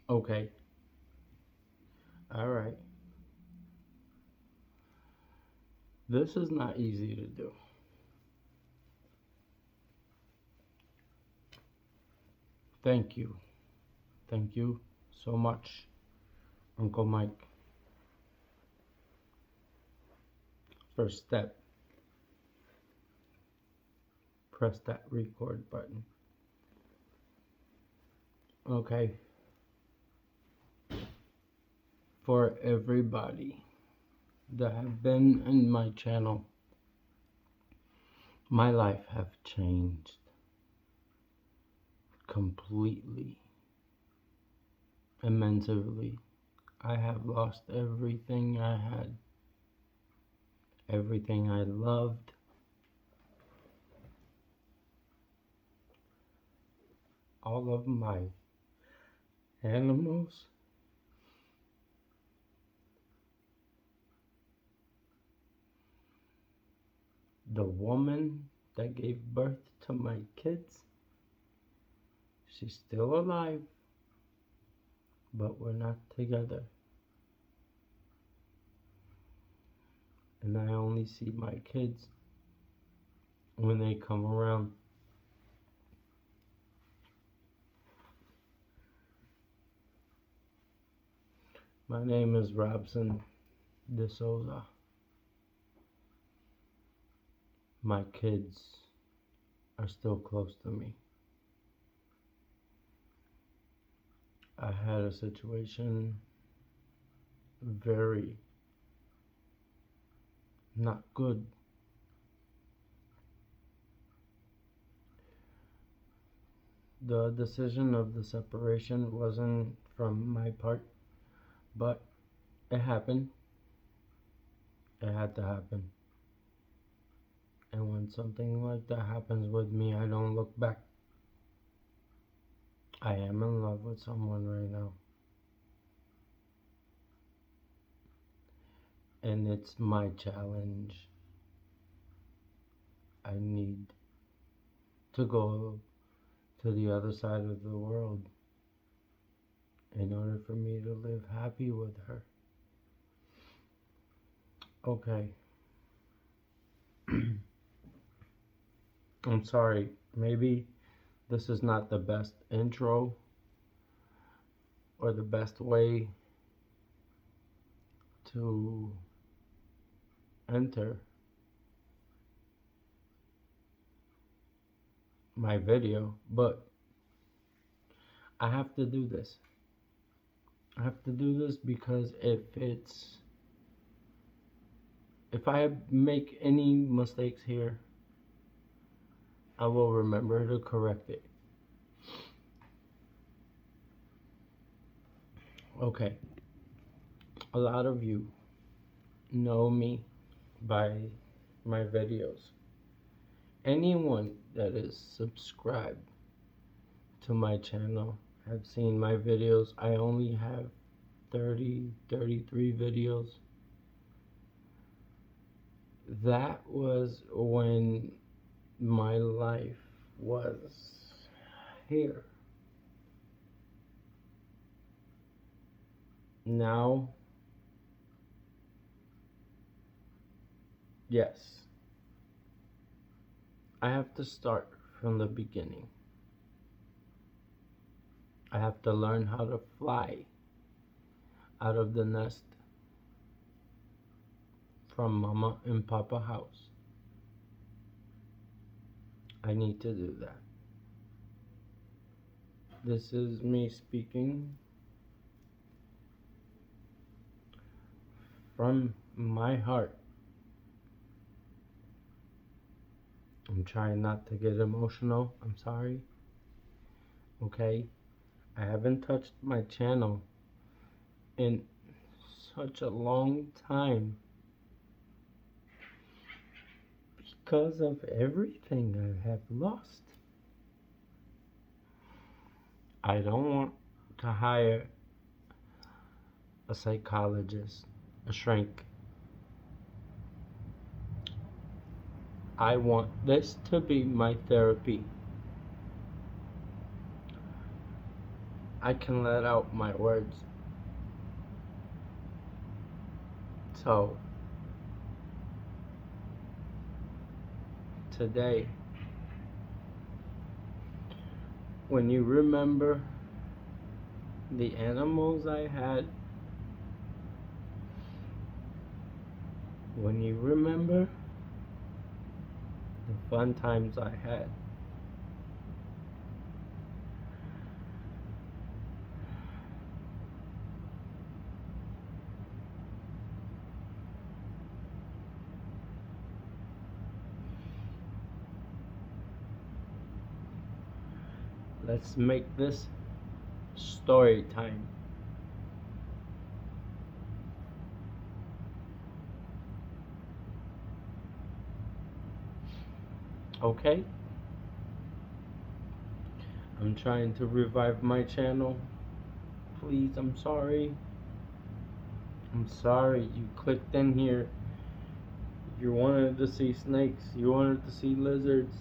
Okay. All right. This is not easy to do. Thank you. Thank you so much, Uncle Mike. First step, press that record button. Okay. For everybody that have been in my channel, my life have changed completely, immensely. I have lost everything I had, everything I loved. All of my animals, the woman that gave birth to my kids, she's still alive, but we're not together. And I only see my kids when they come around. My name is Robson de Souza. My kids are still close to me. I had a situation very not good. The decision of the separation wasn't from my part, but it happened. It had to happen. And when something like that happens with me, I don't look back. I am in love with someone right now. And it's my challenge. I need to go to the other side of the world in order for me to live happy with her. Okay. I'm sorry. Maybe this is not the best intro or the best way to enter my video, but I have to do this. I have to do this because if I make any mistakes here, I will remember to correct it. Okay. A lot of you know me by my videos. Anyone that is subscribed to my channel have seen my videos. I only have 33 videos. That was when my life was here. Now, yes, I have to start from the beginning. I have to learn how to fly out of the nest from Mama and Papa house. I need to do that. This is me speaking from my heart. I'm trying not to get emotional. I'm sorry. Okay? I haven't touched my channel in such a long time because of everything I have lost. I don't want to hire a psychologist, a shrink. I want this to be my therapy. I can let out my words. So, today, when you remember the animals I had, when you remember the fun times I had, let's make this story time. Okay? I'm trying to revive my channel. Please, I'm sorry. I'm sorry you clicked in here. You wanted to see snakes. You wanted to see lizards.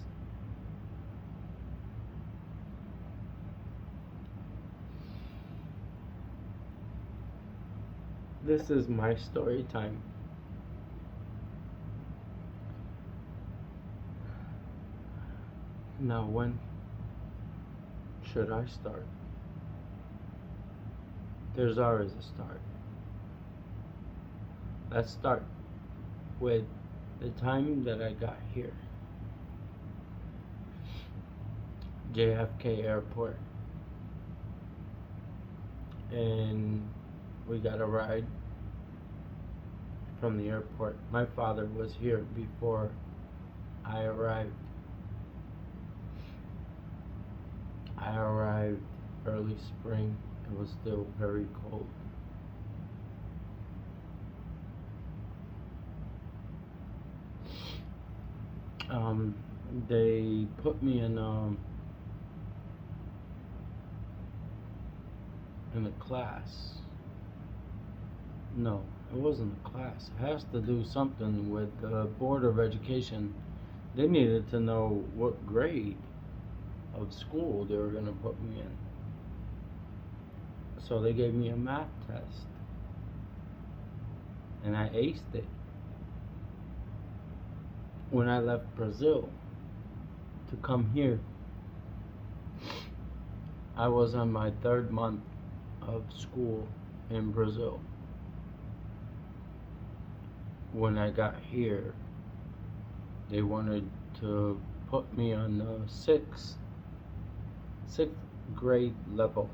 This is my story time. Now, when should I start? There's always a start. Let's start with the time that I got here. JFK Airport. And we got a ride from the airport. My father was here before I arrived. I arrived early spring. It was still very cold. They put me in a class. No, it wasn't a class. It has to do something with the Board of Education. They needed to know what grade of school they were gonna put me in. So they gave me a math test. And I aced it. When I left Brazil to come here, I was on my 3rd month of school in Brazil. When I got here, they wanted to put me on the 6th grade level.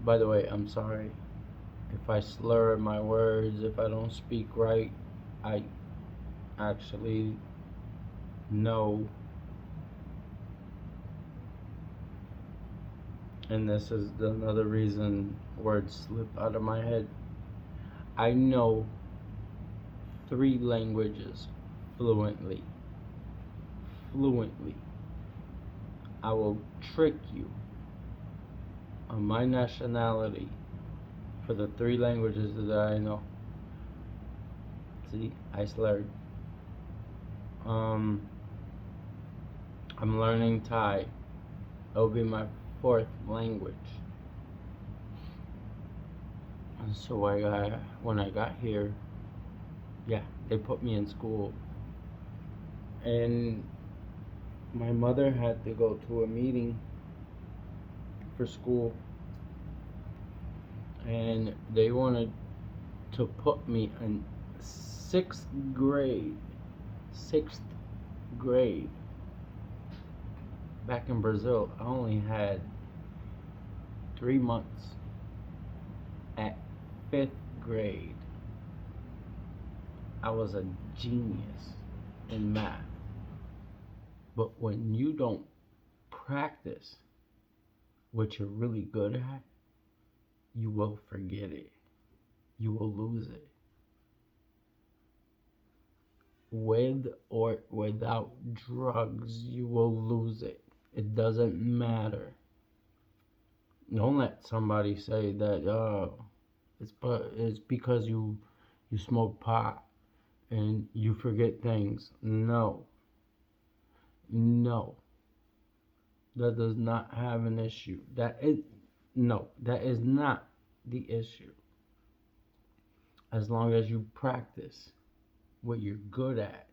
By the way, I'm sorry if I slur my words, if I don't speak right. I actually know, and this is another reason words slip out of my head. I know 3 languages fluently. I will trick you on my nationality for the 3 languages that I know. See, I slurred. I'm learning Thai. It'll be my 4th language. And so when I got here, yeah, they put me in school. And my mother had to go to a meeting for school. And they wanted to put me in 6th grade. 6th grade. Back in Brazil, I only had 3 months at 5th grade. I was a genius in math. But when you don't practice what you're really good at, you will forget it. You will lose it. With or without drugs, you will lose it. It doesn't matter. Don't let somebody say that it's because you smoke pot and you forget things. No. that does not have an issue. That is not the issue. As long as you practice what you're good at,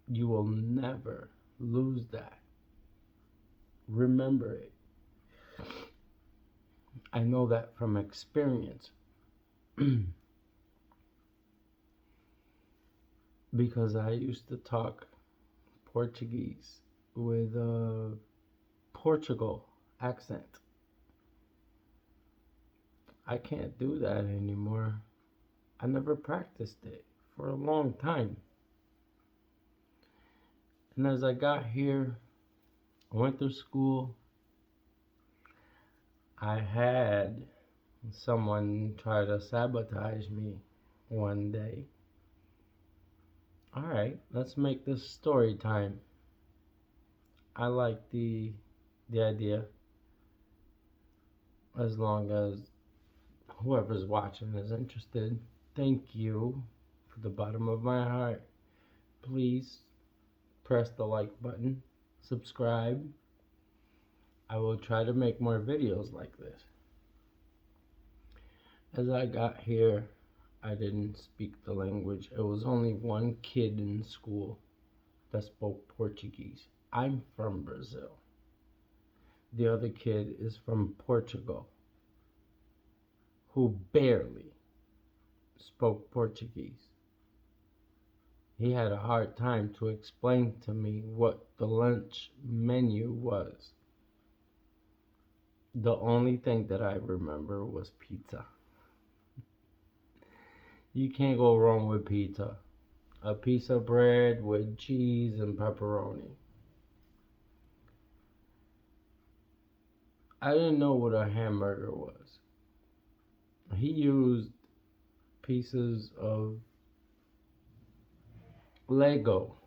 you will never lose that. Remember it. I know that from experience because I used to talk Portuguese with a Portugal accent. I can't do that anymore. I never practiced it for a long time. And as I got here, I went through school, I had someone try to sabotage me one day. Alright, let's make this story time. I like the idea as long as whoever's watching is interested. Thank you from the bottom of my heart. Please press the like button, subscribe. I will try to make more videos like this. As I got here, I didn't speak the language. It was only one kid in school that spoke Portuguese. I'm from Brazil. The other kid is from Portugal, who barely spoke Portuguese. He had a hard time to explain to me what the lunch menu was. The only thing that I remember was pizza. You can't go wrong with pizza. A piece of bread with cheese and pepperoni. I didn't know what a hamburger was. He used pieces of Lego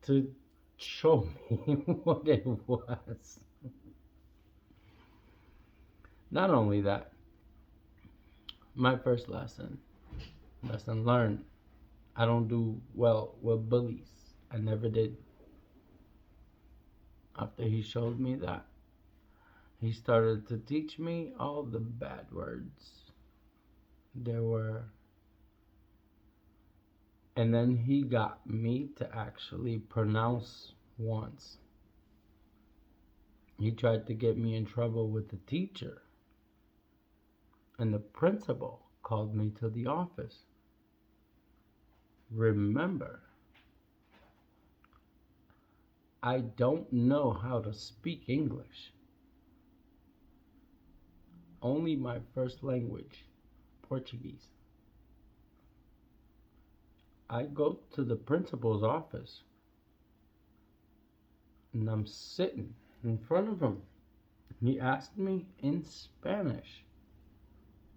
to show me what it was. Not only that, my first lesson learned. I don't do well with bullies. I never did. After he showed me that, he started to teach me all the bad words there were. And then he got me to actually pronounce once. He tried to get me in trouble with the teacher. And the principal called me to the office. Remember, I don't know how to speak English. Only my first language, Portuguese. I go to the principal's office and I'm sitting in front of him. He asked me in Spanish.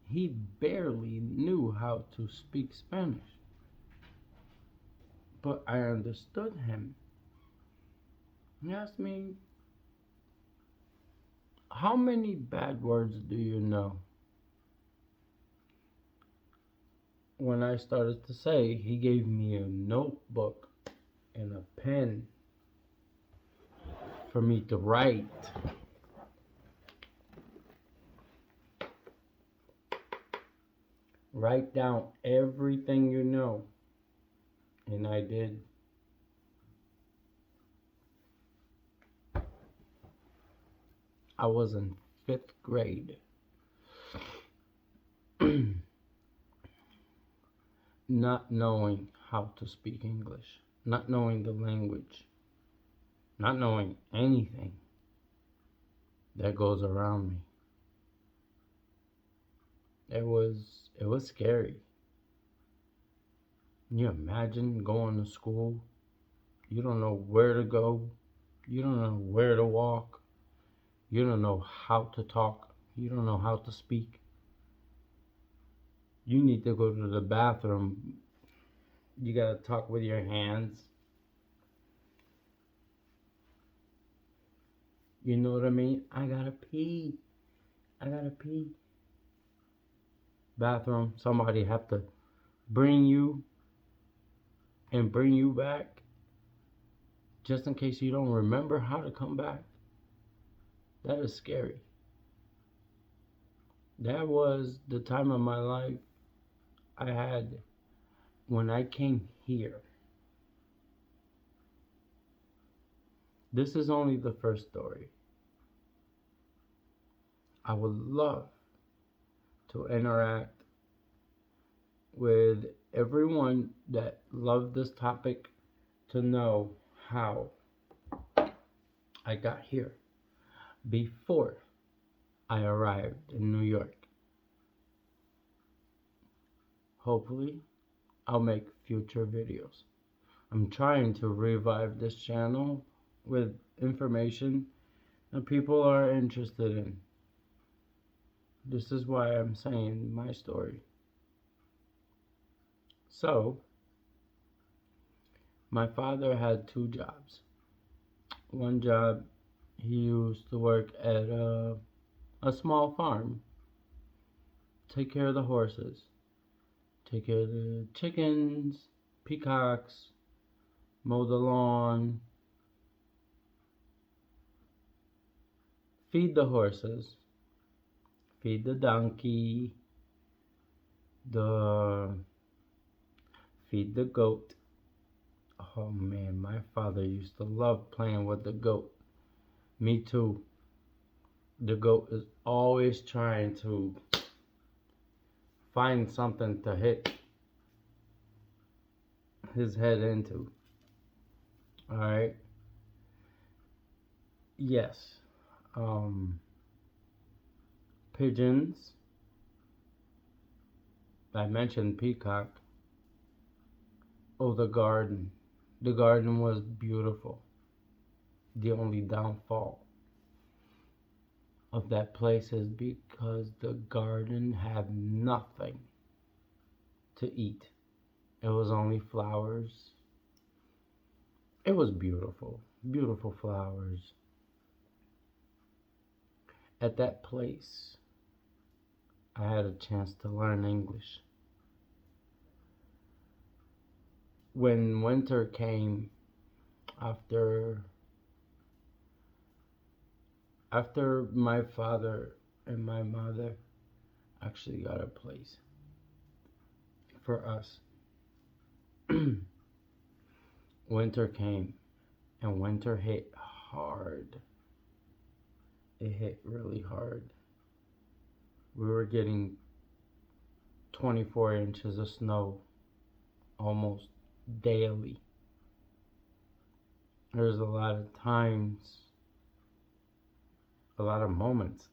He barely knew how to speak Spanish, but I understood him. He asked me, how many bad words do you know? When I started to say, he gave me a notebook and a pen for me to write. Write down everything you know. And I did. I was in 5th grade. Not knowing how to speak English. Not knowing the language. Not knowing anything that goes around me. It was scary. Can you imagine going to school? You don't know where to go. You don't know where to walk. You don't know how to talk. You don't know how to speak. You need to go to the bathroom. You gotta talk with your hands. You know what I mean? I gotta pee. I gotta pee. Bathroom. Somebody have to bring you and bring you back. just in case you don't remember how to come back. That is scary. That was the time of my life I had when I came here. This is only the first story. I would love to interact with everyone that loved this topic to know how I got here before I arrived in New York. Hopefully, I'll make future videos. I'm trying to revive this channel with information that people are interested in. This is why I'm saying my story. So, my father had two jobs. One job, he used to work at a small farm, take care of the horses, take care of the chickens, peacocks, mow the lawn, feed the horses, feed the donkey, the feed the goat. Oh man, my father used to love playing with the goat. Me too. The goat is always trying to find something to hit his head into. Alright? Yes. Pigeons. I mentioned peacock. Oh, the garden. The garden was beautiful. The only downfall of that place is because the garden had nothing to eat. It was only flowers. It was beautiful. Beautiful flowers. At that place, I had a chance to learn English. When winter came, after my father and my mother actually got a place for us, winter came, and winter hit hard. It hit really hard. We were getting 24 inches of snow almost daily. There's a lot of times, a lot of moments.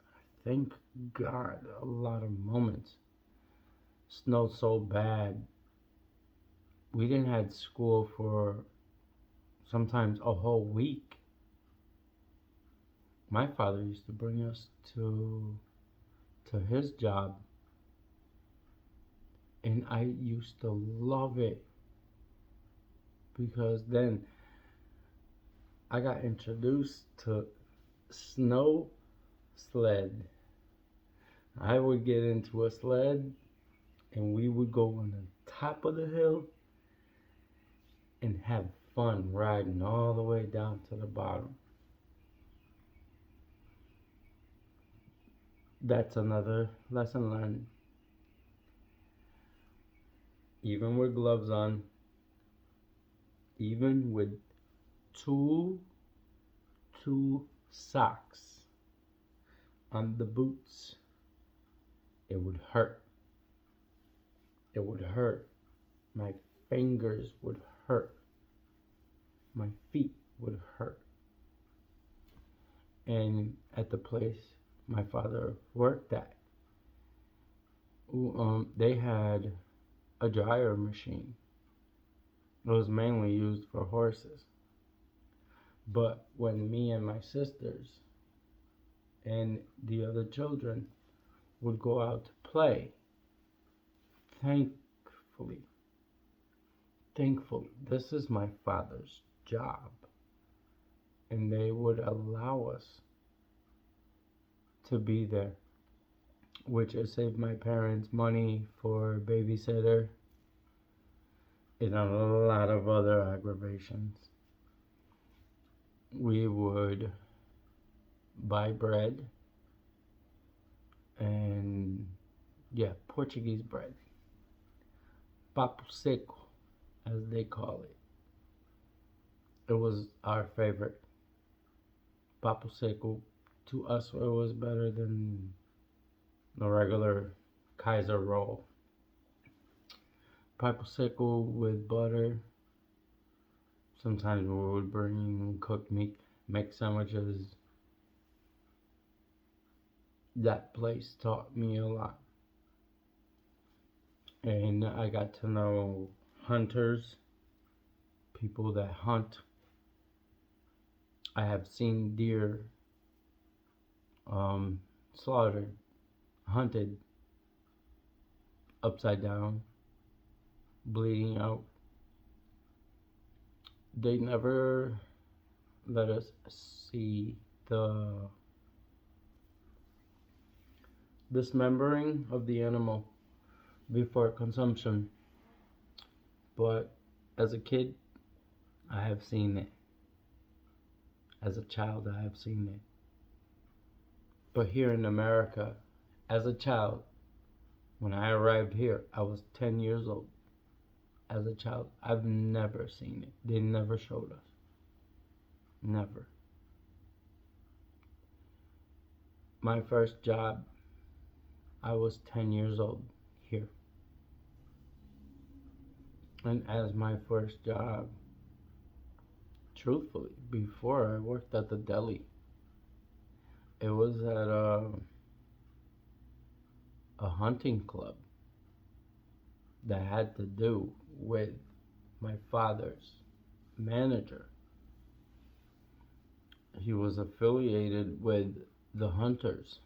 Thank God, a lot of moments. Snowed so bad. We didn't have school for sometimes a whole week. My father used to bring us to his job, and I used to love it because then I got introduced to snow sled. I would get into a sled and we would go on the top of the hill and have fun riding all the way down to the bottom. That's another lesson learned. Even with gloves on, even with two socks on the boots, it would hurt. It would hurt. My fingers would hurt. My feet would hurt. And at the place my father worked at, they had a dryer machine. It was mainly used for horses. But when me and my sisters and the other children would go out to play, thankfully, this is my father's job. And they would allow us to be there, which has saved my parents money for babysitter and a lot of other aggravations. we would buy bread and, yeah, Portuguese bread, papo seco, as they call it. It was our favorite. Papo seco, to us, it was better than the regular Kaiser roll. Papo seco with butter. Sometimes we would bring cooked meat, make sandwiches. That place taught me a lot. And I got to know hunters, people that hunt. I have seen deer slaughtered, hunted upside down, bleeding out. They never let us see the dismembering of the animal before consumption, but as a kid, I have seen it. As a child, I have seen it. But here in America, as a child, when I arrived here, I was 10 years old. As a child, I've never seen it. They never showed us. Never. My first job, I was 10 years old here. And as my first job, truthfully, before I worked at the deli, it was at a hunting club that had to do with my father's manager. He was affiliated with the hunters.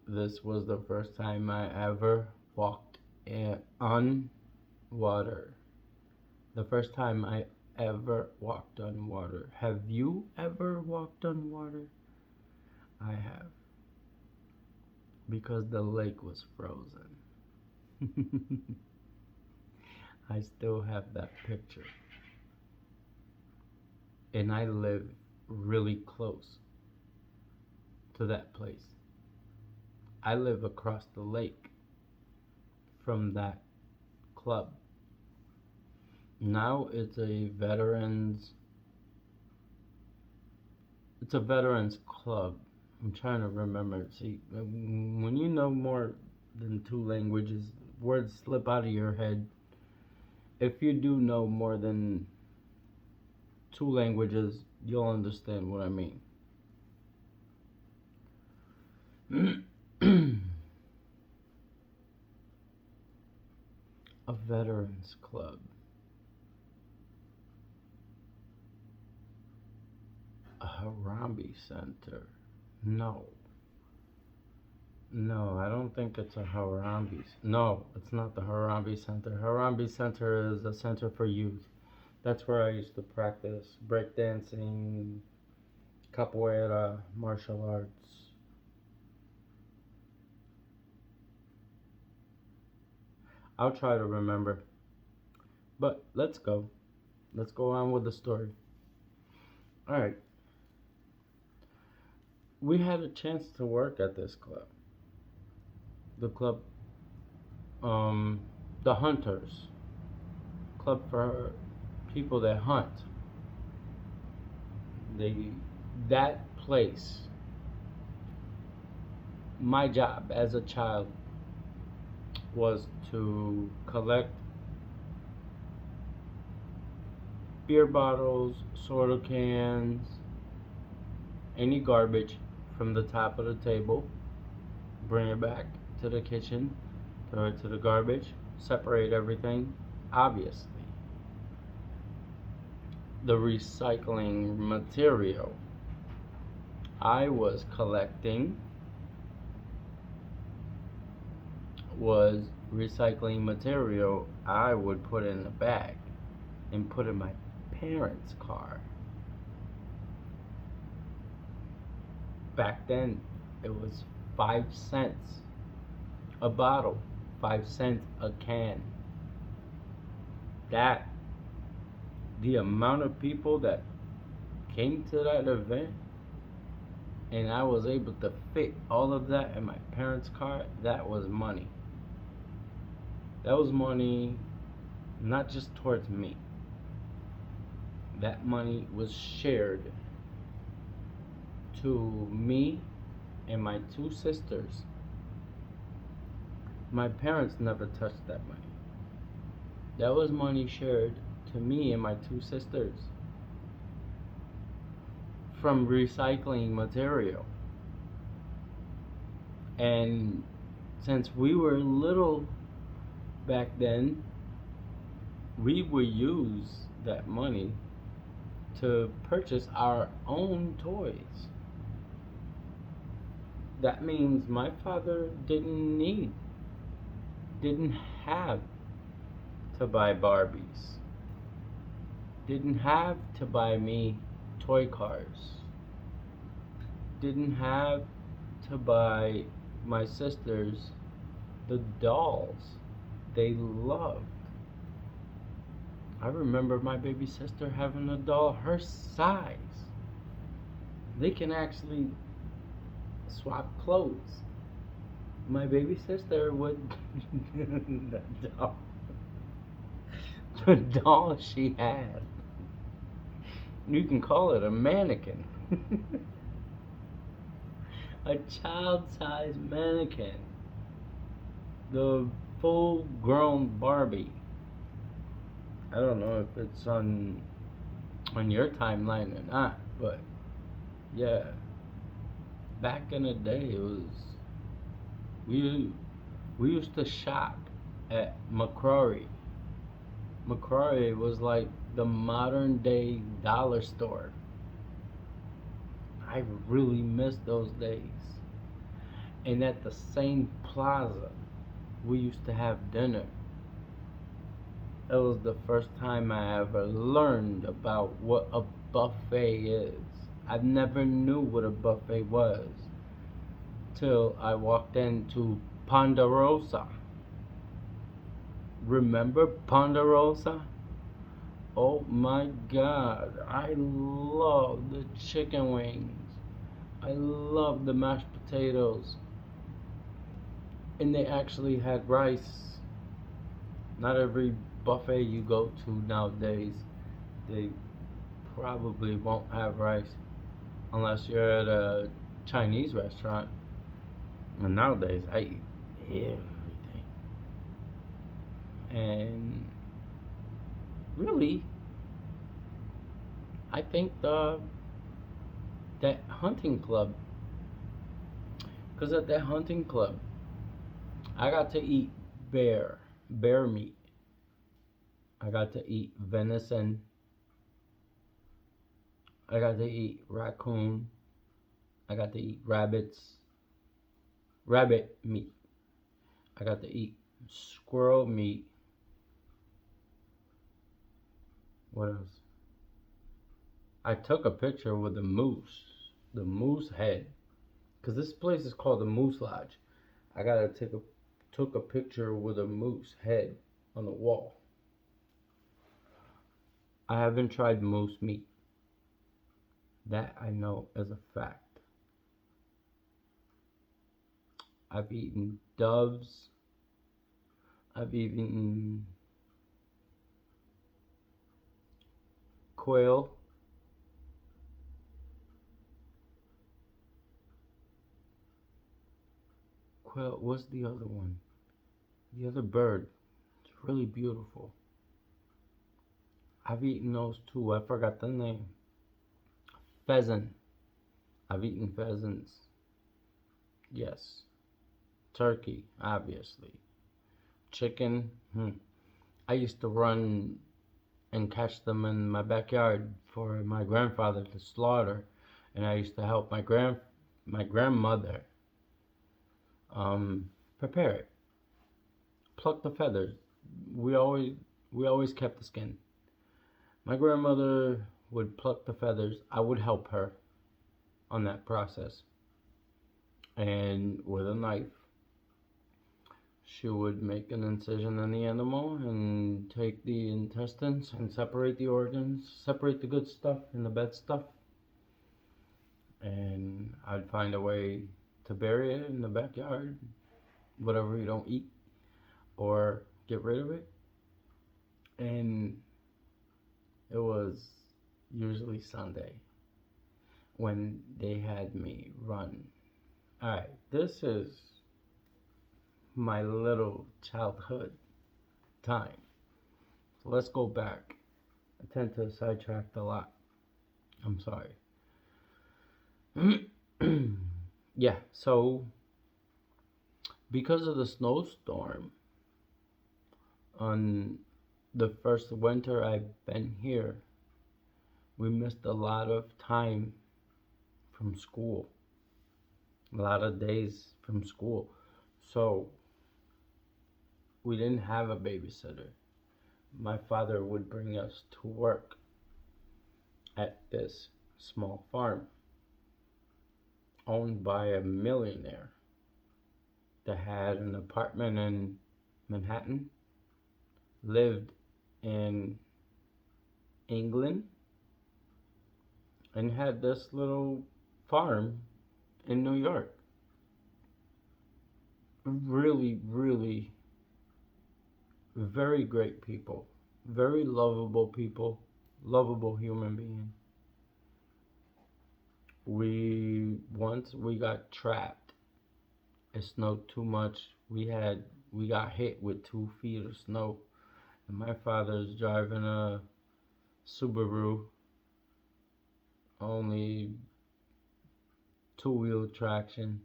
This was the first time I ever walked on water. The first time I ever walked on water. Have you ever walked on water? I have. Because the lake was frozen. I still have that picture. And I live really close to that place. I live across the lake from that club. Now it's a veterans club. I'm trying to remember. See, when you know more than two languages, words slip out of your head. If you do know more than two languages, you'll understand what I mean. A veterans club. A Harambe Center. No. No, I don't think it's a Harambe. No, it's not the Harambe Center. Harambe Center is a center for youth. That's where I used to practice breakdancing, capoeira, martial arts. I'll try to remember. But let's go. Let's go on with the story. Alright. We had a chance to work at this club. The club, the Hunters. Club for people that hunt. That place, my job as a child was to collect beer bottles, soda cans, any garbage from the top of the table, bring it back to the kitchen, throw it to the garbage, separate everything. Obviously, the recycling material I was collecting was recycling material I would put in a bag and put in my parents' car. Back then, it was 5 cents a bottle, 5 cents a can. That The amount of people that came to that event, and I was able to fit all of that in my parents' car, that was money. That was money not just towards me. That money was shared to me and my two sisters. My parents never touched that money. That was money shared to me and my two sisters from recycling material. And since we were little back then, we would use that money to purchase our own toys. That means my father didn't have to buy Barbies, didn't have to buy me toy cars, didn't have to buy my sisters the dolls they loved. I remember my baby sister having a doll her size. They can actually swap clothes. My baby sister would the doll, the doll she had. You can call it a mannequin. A child-sized mannequin. The full-grown Barbie. I don't know if it's on your timeline or not, but yeah, back in the day, it was we we used to shop at McCrory. McCrory was like the modern day dollar store. I really miss those days. And at the same plaza, we used to have dinner. It was the first time I ever learned about what a buffet is. I never knew what a buffet was till I walked into Ponderosa. Remember Ponderosa? Oh my god, I love the chicken wings. I love the mashed potatoes. And they actually had rice. Not every buffet you go to nowadays, they probably won't have rice unless you're at a Chinese restaurant. And nowadays, I eat everything. And really, I think that hunting club, because at that hunting club, I got to eat bear meat. I got to eat venison. I got to eat raccoon. I got to eat rabbit meat. I got to eat squirrel meat. What else? I took a picture with the moose head, because this place is called the Moose Lodge. I gotta took a picture with a moose head on the wall. I haven't tried moose meat. That I know as a fact. I've eaten doves. I've eaten quail. Quail. What's the other one? The other bird. It's really beautiful. I've eaten those too. I forgot the name. Pheasant. I've eaten pheasants. Yes. Turkey, obviously. Chicken. I used to run and catch them in my backyard for my grandfather to slaughter, and I used to help my grandmother prepare it. Pluck the feathers. We always kept the skin. My grandmother would pluck the feathers. I would help her on that process. And with a knife, She would make an incision in the animal and take the intestines and separate the organs, separate the good stuff and the bad stuff. And I'd find a way to bury it in the backyard, whatever you don't eat, or get rid of it. And it was usually Sunday when they had me run. Alright, this is my little childhood time. So let's go back. I tend to sidetrack a lot. I'm sorry. Yeah, so because of the snowstorm on the first winter I've been here, we missed a lot of time from school, a lot of days from school. So we didn't have a babysitter. My father would bring us to work at this small farm owned by a millionaire that had an apartment in Manhattan, lived in England, and had this little farm in New York. Really, really very great people, very lovable people, lovable human being. We got trapped. It snowed too much. We got hit with 2 feet of snow, and my father's driving a Subaru, only two-wheel traction.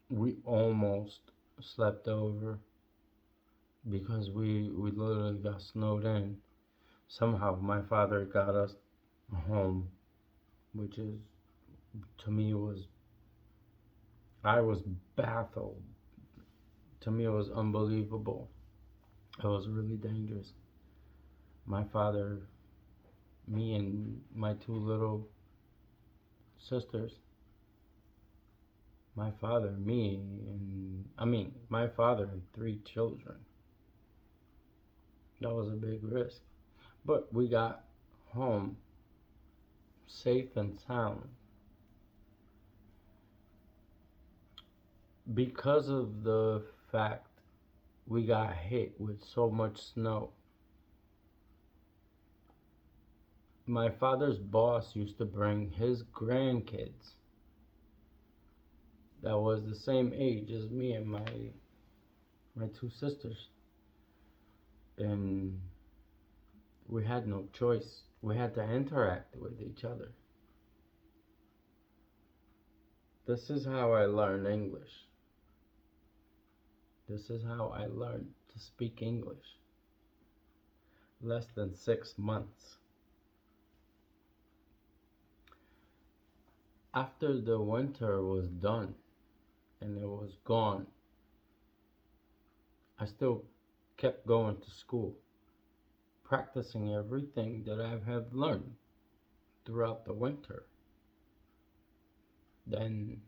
We almost slept over because we literally got snowed in. Somehow my father got us home, which is, to me, I was baffled. To me, it was unbelievable. It was really dangerous. My father, me and my 2 little sisters, my father, me, and my father and 3 children. That was a big risk. But we got home safe and sound. Because of the fact we got hit with so much snow, my father's boss used to bring his grandkids that was the same age as me and my 2 sisters, and we had no choice. We had to interact with each other. This is how I learned English. This is how I learned to speak English. Less than 6 months. After the winter was done and it was gone, I still kept going to school, practicing everything that I have learned throughout the winter. Then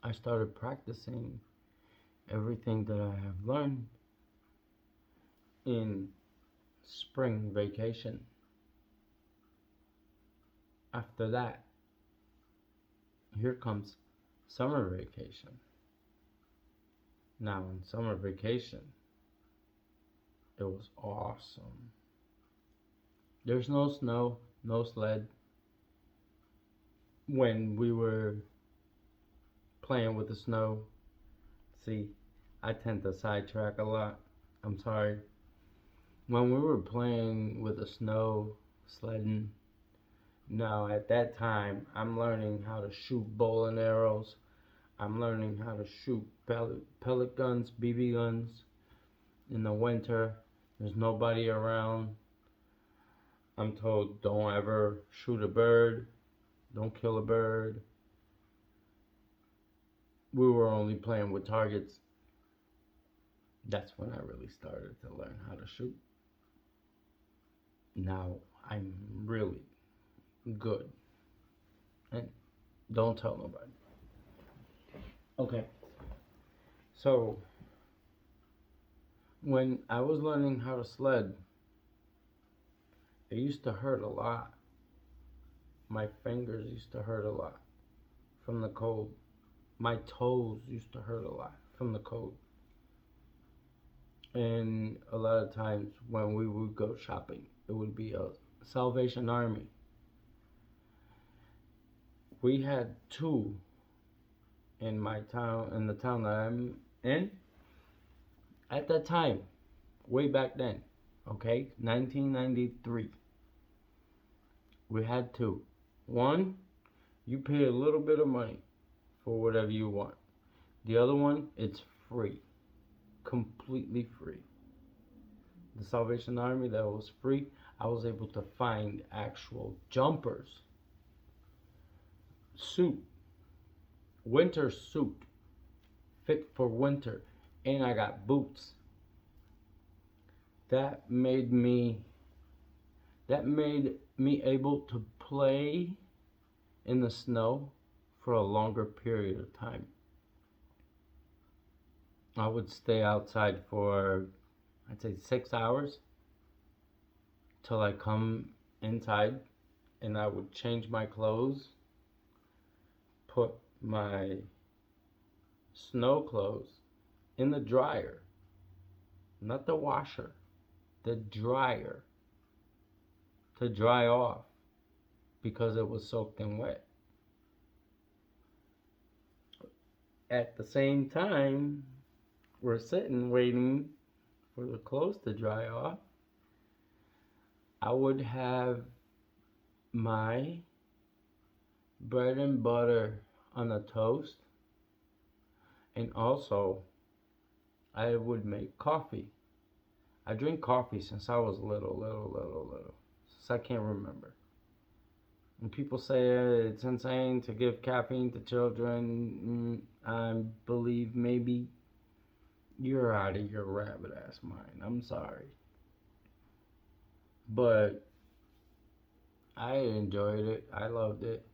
I started practicing everything that I have learned in spring vacation. After that, here comes summer vacation. Now, in summer vacation, it was awesome. There's no snow, no sled. When we were playing with the snow, see, I tend to sidetrack a lot. I'm sorry. When we were playing with the snow, sledding, now at that time, I'm learning how to shoot bow and arrows. I'm learning how to shoot pellet guns, BB guns. In the winter, there's nobody around. I'm told don't ever shoot a bird, don't kill a bird. We were only playing with targets. That's when I really started to learn how to shoot. Now I'm really good. And don't tell nobody. Okay. So When I was learning how to sled, it used to hurt a lot. My fingers used to hurt a lot from the cold. My toes used to hurt a lot from the cold. And a lot of times when we would go shopping, it would be a Salvation Army. We had two in my town, in the town that I'm in, at that time, way back then, okay, 1993. We had two. One, you pay a little bit of money for whatever you want. The other one, it's free, completely free. The Salvation Army, that was free. I was able to find actual jumpers, suit, winter suit, fit for winter, and I got boots. That made me that made me able to play in the snow for a longer period of time. I would stay outside for, I'd say, 6 hours till I come inside, and I would change my clothes, put my snow clothes in the dryer, not the washer, the dryer, to dry off because it was soaked in wet. At the same time, we're sitting waiting for the clothes to dry off. I would have my bread and butter on a toast, and also I would make coffee. I drink coffee since I was little, since I can't remember. And people say it's insane to give caffeine to children. I believe maybe you're out of your rabbit ass mind. I'm sorry. But I enjoyed it. I loved it.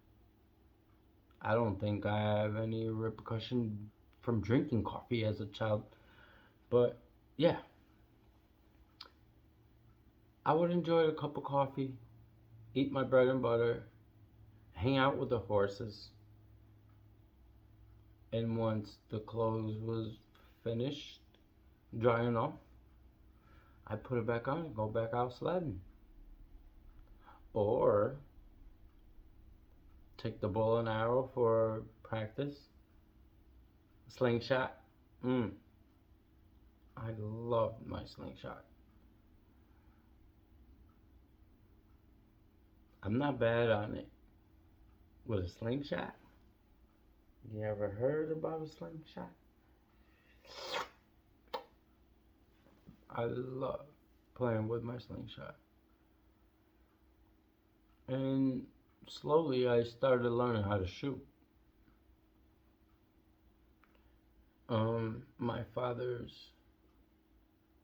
I don't think I have any repercussion from drinking coffee as a child. But yeah, I would enjoy a cup of coffee, eat my bread and butter, hang out with the horses, and once the clothes was finished drying off, I put it back on and go back out sledding. Or take the bow and arrow for practice. Slingshot. I loved my slingshot. I'm not bad on it. With a slingshot? You ever heard about a slingshot? I love playing with my slingshot. And slowly I started learning how to shoot. My father's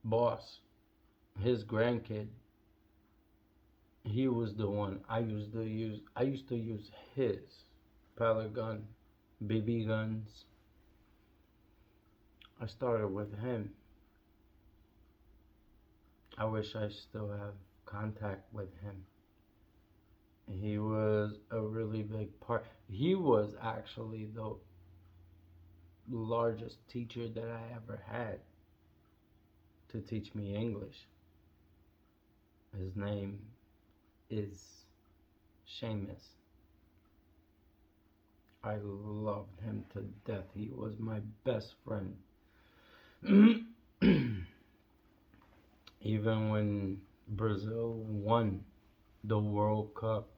boss, his grandkid, he was the one I used to use his pellet gun, BB guns. I started with him. I wish I still have contact with him. He was a really big part. He was actually the largest teacher that I ever had to teach me English. His name is Seamus. I loved him to death. He was my best friend. Even when Brazil won the World Cup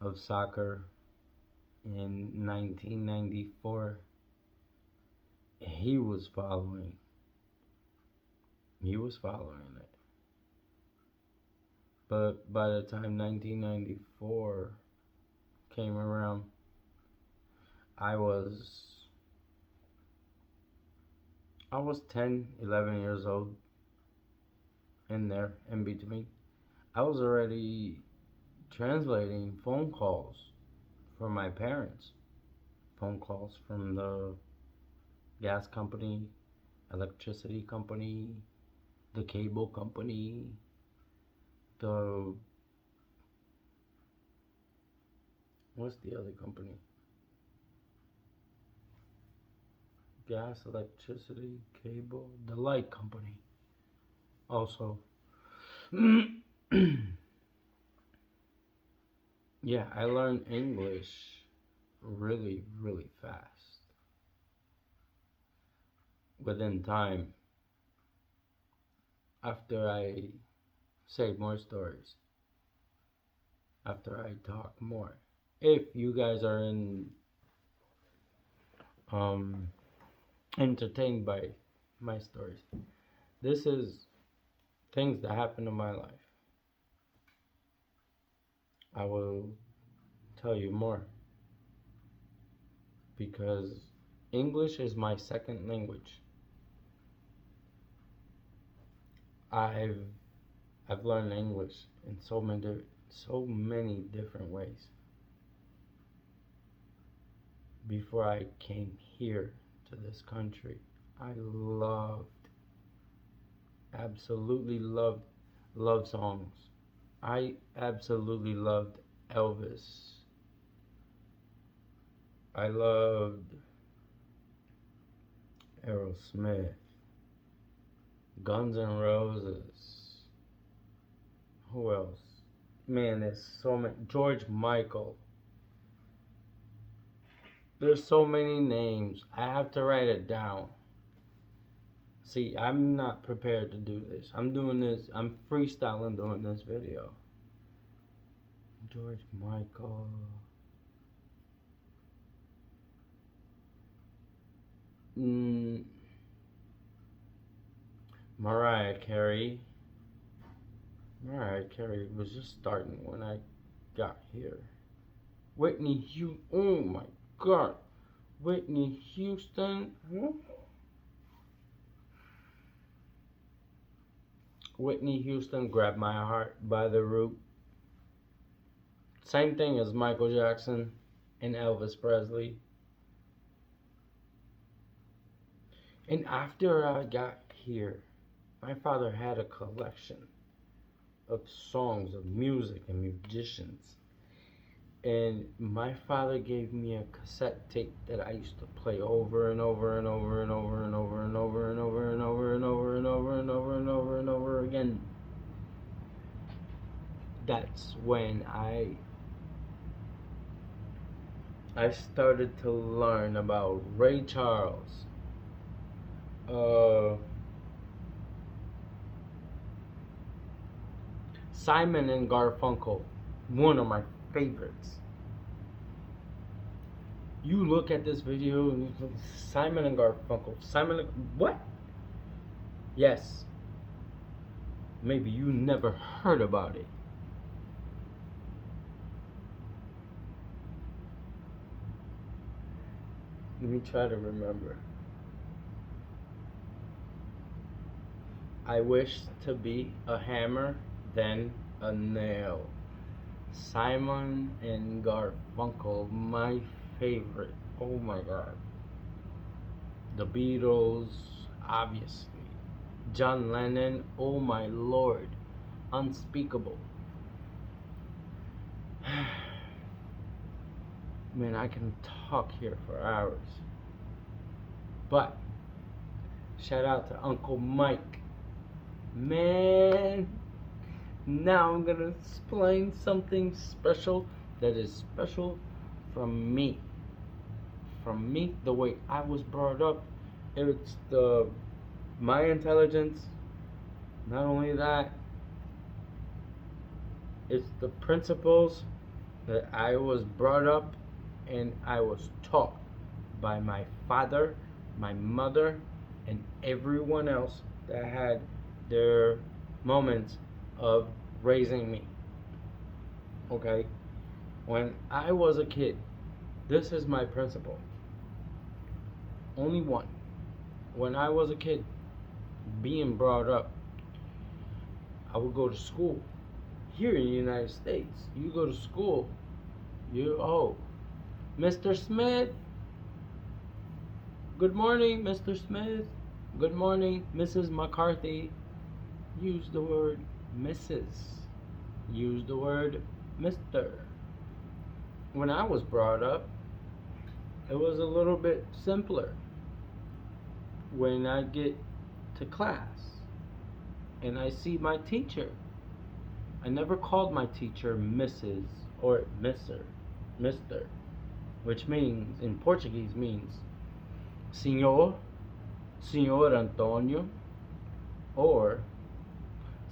of soccer in 1994, he was following. He was following it. But by the time 1994 came around, I was 10, 11 years old, in there, in between. I was already translating phone calls for my parents. Phone calls from the gas company, electricity company, the cable company, the what's the other company? Gas, electricity, cable, the light company. Also, yeah, I learned English really, really fast. Within time, after I say more stories, after I talk more. If you guys are um entertained by my stories, this is things that happen in my life. I will tell you more because English is my second language. I've I've learned English in so many different ways. Before I came here to this country, I absolutely loved love songs. I absolutely loved Elvis. I loved Aerosmith, Guns N' Roses. Who else? Man, there's so many. George Michael. There's so many names. I have to write it down. See, I'm not prepared to do this. I'm freestyling doing this video. George Michael. Mm, Mariah Carey. Mariah Carey was just starting when I got here. Whitney Houston. Oh my God. Whitney Houston. Whitney Houston grabbed my heart by the root. Same thing as Michael Jackson and Elvis Presley. And after I got here, my father had a collection of songs, of music, and musicians. And my father gave me a cassette tape that I used to play over and over and over and over and over and over and over and over and over and over and over and over and over again. That's when I started to learn about Ray Charles, Simon and Garfunkel, one of my favorites. You look at this video and Simon and Garfunkel. What? Yes. Maybe you never heard about it. Let me try to remember. I wish to be a hammer, then a nail. Simon and Garfunkel, my favorite. Oh my God. The Beatles, obviously. John Lennon, oh my Lord. Unspeakable. Man, I can talk here for hours. But, shout out to Uncle Mike. Man, now I'm gonna explain something special that is special from me. From me, the way I was brought up. It's my intelligence. Not only that, it's the principles that I was brought up and I was taught by my father, my mother, and everyone else that had their moments of raising me. Okay? When I was a kid, this is my principle. Only one. When I was a kid, being brought up, I would go to school. Here in the United States, you go to school, Mr. Smith. Good morning, Mr. Smith. Good morning, Mrs. McCarthy. use the word Mrs. Use the word Mr. When I was brought up, it was a little bit simpler. When I get to class and I see my teacher, I never called my teacher Mrs. or Mr., which means, in Portuguese, means Senhor, Senhor Antonio, or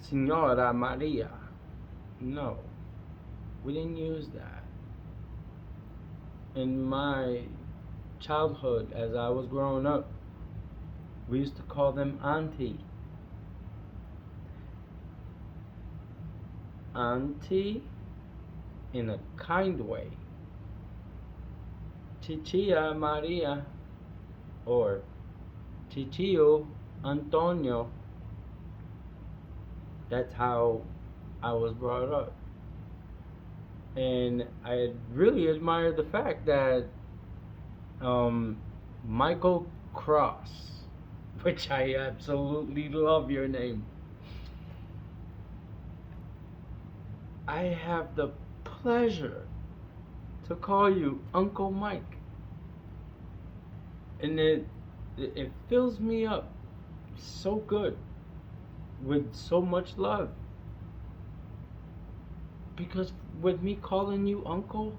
Senhora Maria. No, we didn't use that. In my childhood, as I was growing up, we used to call them auntie. Auntie in a kind way. Titia Maria or Titio Antonio. That's how I was brought up. And I really admire the fact that um, Michael Cross, which I absolutely love your name. I have the pleasure to call you Uncle Mike. And it fills me up so good with so much love. Because with me calling you uncle,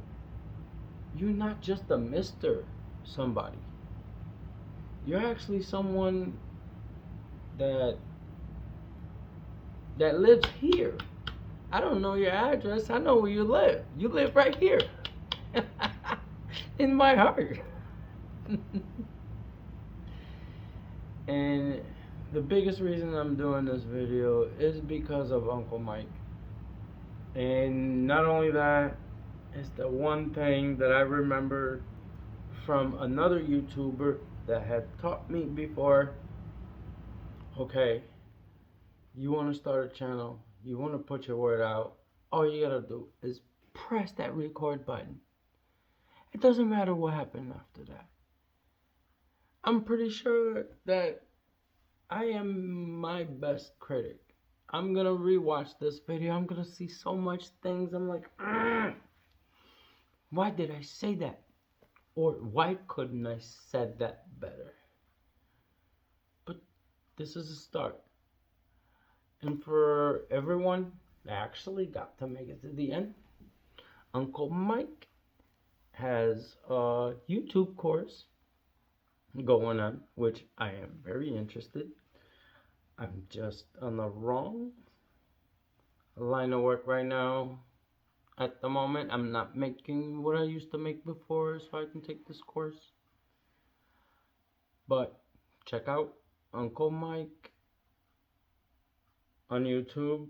you're not just a Mr. somebody. You're actually someone that lives here. I don't know your address. I know where you live. You live right here. In my heart. And the biggest reason I'm doing this video is because of Uncle Mike. And not only that, it's the one thing that I remember from another YouTuber that had taught me before. Okay, you want to start a channel, you want to put your word out, all you gotta do is press that record button. It doesn't matter what happened after that. I'm pretty sure that I am my best critic. I'm gonna rewatch this video. I'm gonna see so much things. I'm like, why did I say that? Or why couldn't I said that better? But this is a start. And for everyone that actually got to make it to the end, Uncle Mike has a YouTube course going on, which I am very interested. I'm just on the wrong line of work right now. At the moment, I'm not making what I used to make before, so I can take this course. But check out Uncle Mike on YouTube.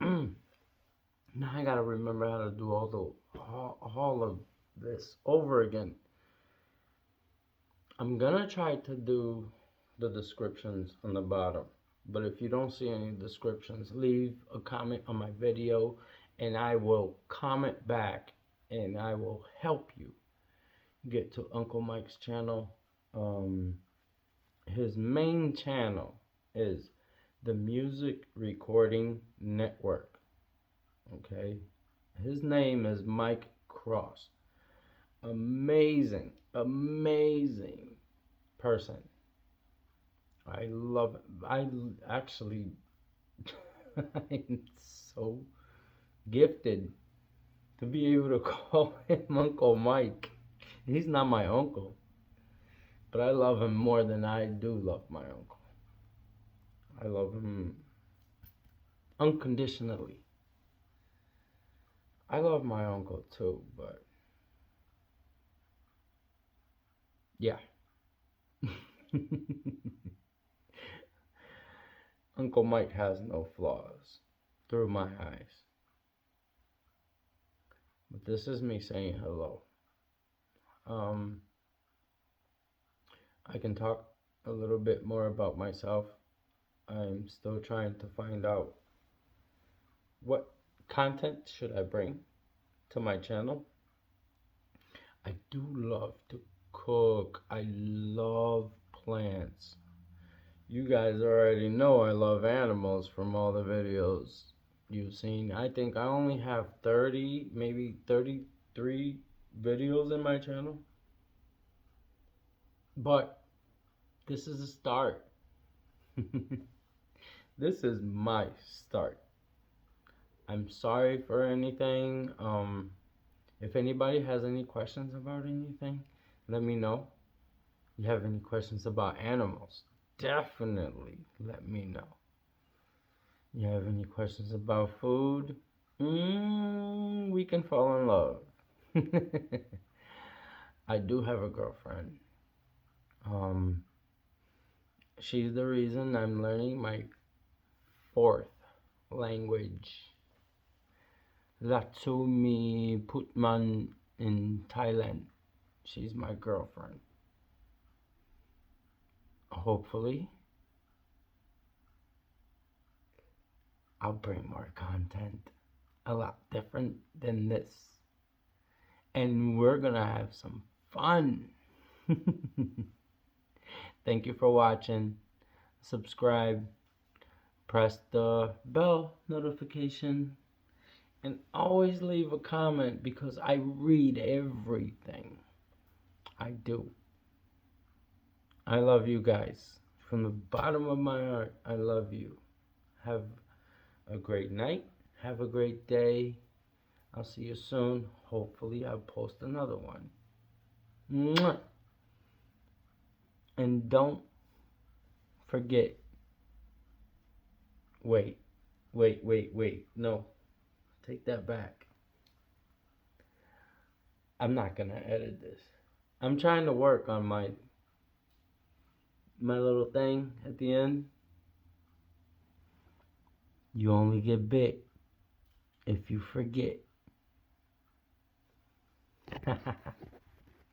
Now I gotta remember how to do all of this over again. I'm gonna try to do the descriptions on the bottom, but if you don't see any descriptions, leave a comment on my video and I will comment back and I will help you get to Uncle Mike's channel. His main channel is the Music Recording Network. Okay, his name is Mike Cross. Amazing person. I love it. I actually I'm so gifted to be able to call him Uncle Mike. He's not my uncle, but I love him more than I do love my uncle. I love him unconditionally. I love my uncle too, but yeah. Uncle Mike has no flaws through my eyes. But this is me saying hello. I can talk a little bit more about myself. I'm still trying to find out what content should I bring to my channel. I do love to cook. I love plants. You guys already know I love animals from all the videos you've seen. I think I only have 30, maybe 33 videos in my channel. But this is a start. This is my start. I'm sorry for anything. If anybody has any questions about anything, let me know. You have any questions about animals, definitely let me know. You have any questions about food? We can fall in love. I do have a girlfriend. Um, she's the reason I'm learning my fourth language. Latsumi Putman in Thailand. She's my girlfriend. Hopefully, I'll bring more content a lot different than this. And we're gonna have some fun. Thank you for watching. Subscribe, press the bell notification, and always leave a comment because I read everything. I do. I love you guys. From the bottom of my heart, I love you. Have a great night. Have a great day. I'll see you soon. Hopefully, I'll post another one. Mwah! And don't forget. Wait. No, take that back. I'm not gonna edit this. I'm trying to work on my little thing at the end. You only get bit if you forget.